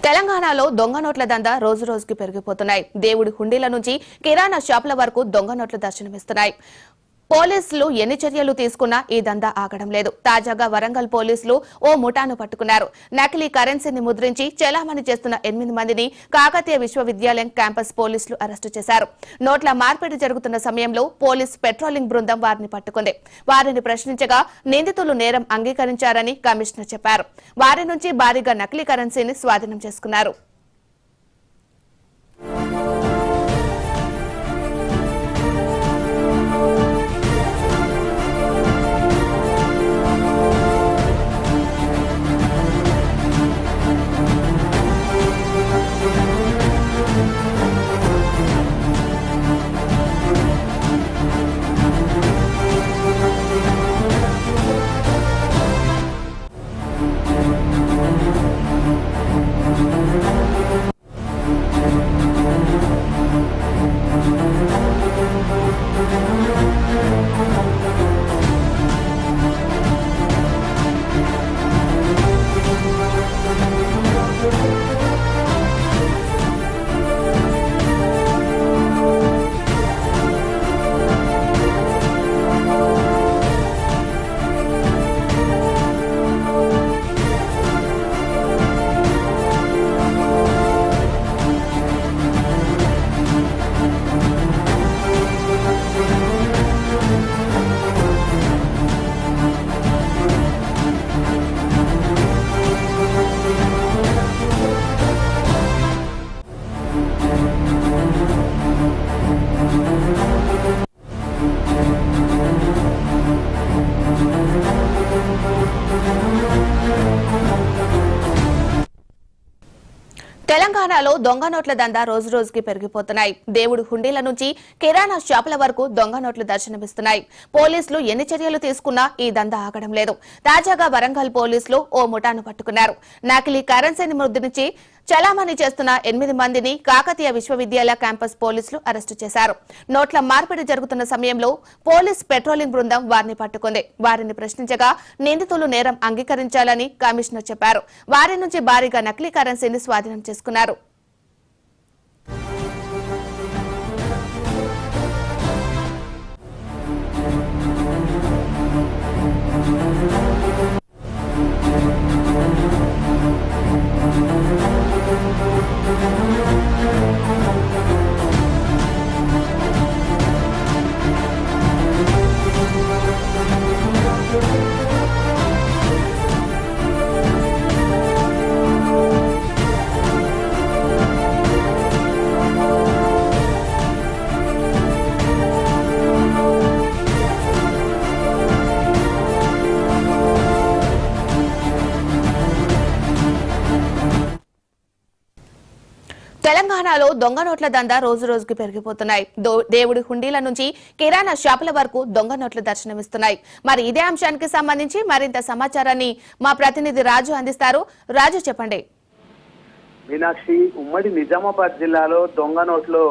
తెలంగాణలో దొంగ నోట్ల దందా రోజు రోజుకి పెరిగిపోతున్నాయి. దేవుడి హుండీల నుంచి కిరాణా షాపుల వరకు దొంగ నోట్లు దర్శనమిస్తున్నాయి. పోలీసులు ఎన్ని చర్యలు తీసుకున్నా ఈ దందా ఆగడం లేదు. తాజాగా వరంగల్ పోలీసులు ఓ ముఠాను పట్టుకున్నారు. నకిలీ కరెన్సీని ముద్రించి చెలామణి చేస్తున్న 8 మందిని కాకతీయ విశ్వవిద్యాలయం క్యాంపస్ పోలీసులు అరెస్టు చేశారు. నోట్ల మార్పిడి జరుగుతున్న సమయంలో పోలీస్ పెట్రోలింగ్ బృందం వారిని పట్టుకుంది. వారిని ప్రశ్నించగా నిందితులు నేరం అంగీకరించారని కమిషనర్ చెప్పారు. వారి నుంచి భారీగా నకిలీ కరెన్సీని స్వాధీనం చేసుకున్నారు. తెలంగాణలో దొంగ నోట్ల దందా రోజు రోజుకి పెరిగిపోతున్నాయి. దేవుడి హుండీల నుంచి కిరాణా షాపుల వరకు దొంగ నోట్లు దర్శనమిస్తున్నాయి. పోలీసులు ఎన్ని చర్యలు తీసుకున్నా ఈ దందా ఆగడం లేదు. తాజాగా వరంగల్ పోలీసులు ఓ ముఠాను పట్టుకున్నారు. నకిలీ కరెన్సీని ముద్రించి చలామణి చేస్తున్న 8 మందిని కాకతీయ విశ్వవిద్యాలయ క్యాంపస్ పోలీసులు అరెస్టు చేశారు. నోట్ల మార్పిడి జరుగుతున్న సమయంలో పోలీస్ పెట్రోలింగ్ బృందం వారిని పట్టుకుంది. వారిని ప్రశ్నించగా నిందితులు నేరం అంగీకరించాలని కమిషనర్ చెప్పారు. వారి నుంచి భారీగా నకిలీ కరెన్సీని స్వాధీనం చేసుకున్నారు. తెలంగాణలో దొంగ నోట్ల దందా రోజు రోజుకి పెరిగిపోతున్నాయి. దేవుడి హుండీల నుంచి కిరాణా షాపుల వరకు దొంగ నోట్లు దర్శనమిస్తున్నాయి. మరి ఇదే అంశానికి సంబంధించి మరింత సమాచారాన్ని మా ప్రతినిధి రాజు అందిస్తారు. రాజు, చెప్పండి. మీనాక్షి, ఉమ్మడి నిజామాబాద్ జిల్లాలో దొంగ నోట్లు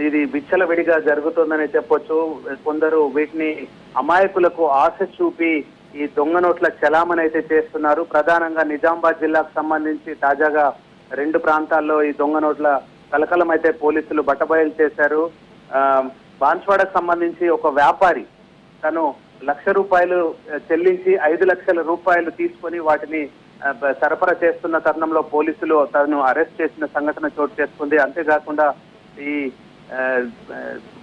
ఇది విచ్చలవిడిగా జరుగుతుందని చెప్పొచ్చు. కొందరు వీటిని అమాయకులకు ఆశ చూపి ఈ దొంగ నోట్ల చలామణి అయితే చేస్తున్నారు. ప్రధానంగా నిజామాబాద్ జిల్లాకు సంబంధించి తాజాగా 2 ప్రాంతాల్లో ఈ దొంగ నోట్ల కలకలం అయితే పోలీసులు బట్టబయలు చేశారు. బాన్స్వాడకు సంబంధించి ఒక వ్యాపారి తను ₹1,00,000 చెల్లించి 5 లక్షల రూపాయలు తీసుకొని వాటిని సరఫరా చేస్తున్న తరుణంలో పోలీసులు తనను అరెస్ట్ చేసిన సంఘటన చోటు చేసుకుంది. అంతేకాకుండా ఈ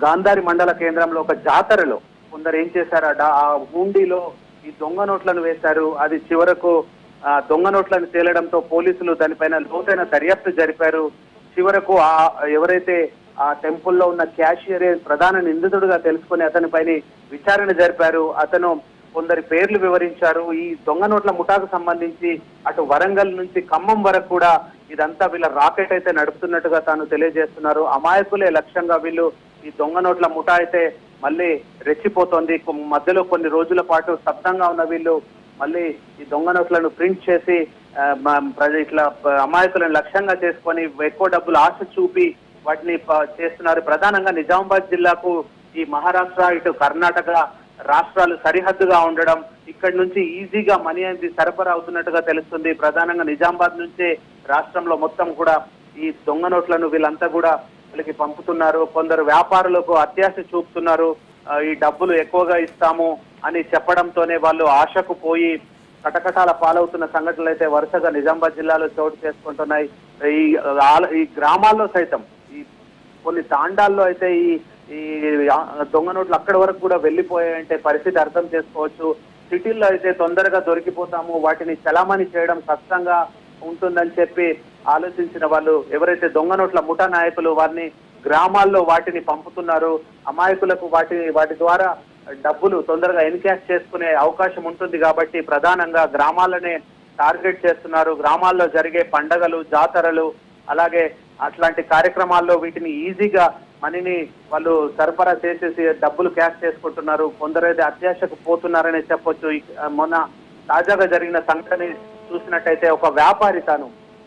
గాంధారి మండల కేంద్రంలో ఒక జాతరలో కొందరు ఏం చేశారు, ఆ హుండీలో ఈ దొంగ నోట్లను వేశారు. అది చివరకు దొంగ నోట్లను తేలడంతో పోలీసులు దానిపైన లోతైన దర్యాప్తు జరిపారు. చివరకు ఎవరైతే ఆ టెంపుల్లో ఉన్న క్యాషియరే ప్రధాన నిందితుడుగా తెలుసుకుని అతనిపైన విచారణ జరిపారు. అతను కొందరి పేర్లు వివరించారు. ఈ దొంగ నోట్ల ముఠాకు సంబంధించి అటు వరంగల్ నుంచి ఖమ్మం వరకు కూడా ఇదంతా వీళ్ళ రాకెట్ అయితే నడుపుతున్నట్టుగా తాను తెలియజేస్తున్నారు. అమాయకులే లక్ష్యంగా వీళ్ళు ఈ దొంగ నోట్ల ముఠా అయితే మళ్ళీ రెచ్చిపోతోంది. మధ్యలో కొన్ని రోజుల పాటు స్తబ్దంగా ఉన్న వీళ్ళు మళ్ళీ ఈ దొంగ నోట్లను ప్రింట్ చేసి ఇట్లా అమాయకులను లక్ష్యంగా చేసుకొని ఎక్కువ డబ్బులు ఆశ చూపి వాటిని చేస్తున్నారు. ప్రధానంగా నిజామాబాద్ జిల్లాకు ఈ మహారాష్ట్ర ఇటు కర్ణాటక రాష్ట్రాలు సరిహద్దుగా ఉండడం, ఇక్కడి నుంచి ఈజీగా మనీ అనేది సరఫరా అవుతున్నట్టుగా తెలుస్తుంది. ప్రధానంగా నిజామాబాద్ నుంచే రాష్ట్రంలో మొత్తం కూడా ఈ దొంగ నోట్లను వీళ్ళంతా కూడా వీళ్ళకి పంపుతున్నారు. కొందరు వ్యాపారులకు అత్యాశ చూపుతున్నారు. ఈ డబ్బులు ఎక్కువగా ఇస్తాము అని చెప్పడంతోనే వాళ్ళు ఆశకు పోయి కటకటాల పాలవుతున్న సంఘటనలు అయితే వరుసగా నిజామాబాద్ జిల్లాలో చోటు చేసుకుంటున్నాయి. ఈ గ్రామాల్లో సైతం ఈ కొన్ని తాండాల్లో అయితే ఈ దొంగ నోట్లు అక్కడి వరకు కూడా వెళ్ళిపోయాయంటే పరిస్థితి అర్థం చేసుకోవచ్చు. సిటీల్లో అయితే తొందరగా దొరికిపోతాము, వాటిని చలామణి చేయడం కష్టంగా ఉంటుందని చెప్పి ఆలోచించిన వాళ్ళు ఎవరైతే దొంగ నోట్ల ముఠా నాయకులు వారిని గ్రామాల్లో వాటిని పంపుతున్నారు. అమాయకులకు వాటి ద్వారా డబ్బులు తొందరగా ఎన్కాష్ చేసుకునే అవకాశం ఉంటుంది కాబట్టి ప్రధానంగా గ్రామాలనే టార్గెట్ చేస్తున్నారు. గ్రామాల్లో జరిగే పండగలు, జాతరలు, అలాగే అట్లాంటి కార్యక్రమాల్లో వీటిని ఈజీగా మనీని వాళ్ళు సరఫరా చేసేసి డబ్బులు క్యాష్ చేసుకుంటున్నారు. కొందరైతే అత్యాశకు పోతున్నారనే చెప్పొచ్చు. మొన్న తాజాగా జరిగిన సంఘటన చూసినట్టయితే ఒక వ్యాపారి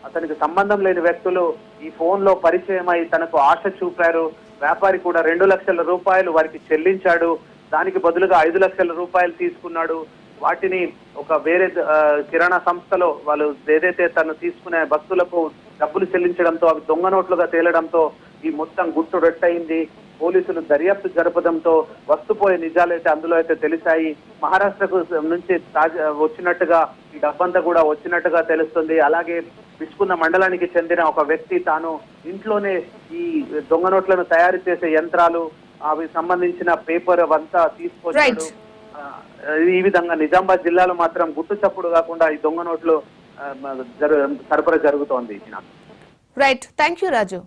అతనికి సంబంధం లేని వ్యక్తులు ఈ ఫోన్ లో పరిచయమై తనకు ఆశ చూపారు. వ్యాపారి కూడా 2 లక్షల రూపాయలు వారికి చెల్లించాడు. దానికి బదులుగా 5 లక్షల రూపాయలు తీసుకున్నాడు. వాటిని ఒక వేరే కిరాణా సంస్థలో వాళ్ళు ఏదైతే తను తీసుకునే వస్తువులకు డబ్బులు చెల్లించడంతో అవి దొంగ నోట్లుగా తేలడంతో ఈ మొత్తం గుట్టు రట్టయింది. పోలీసులు దర్యాప్తు జరపడంతో వస్తుపోయే నిజాలైతే అందులో అయితే తెలిసాయి. మహారాష్ట్రకు నుంచి వచ్చినట్టుగా ఈ డబ్బంతా కూడా వచ్చినట్టుగా తెలుస్తుంది. అలాగే విస్కున్న మండలానికి చెందిన ఒక వ్యక్తి తాను ఇంట్లోనే ఈ దొంగ నోట్లను తయారు చేసే యంత్రాలు, అవి సంబంధించిన పేపర్ అవంతా తీసుకొచ్చాడు. ఈ విధంగా నిజామాబాద్ జిల్లాలో మాత్రం గుట్టు చప్పుడు కాకుండా ఈ దొంగ నోట్లు సరఫరా జరుగుతోంది. Right, thank you Raju.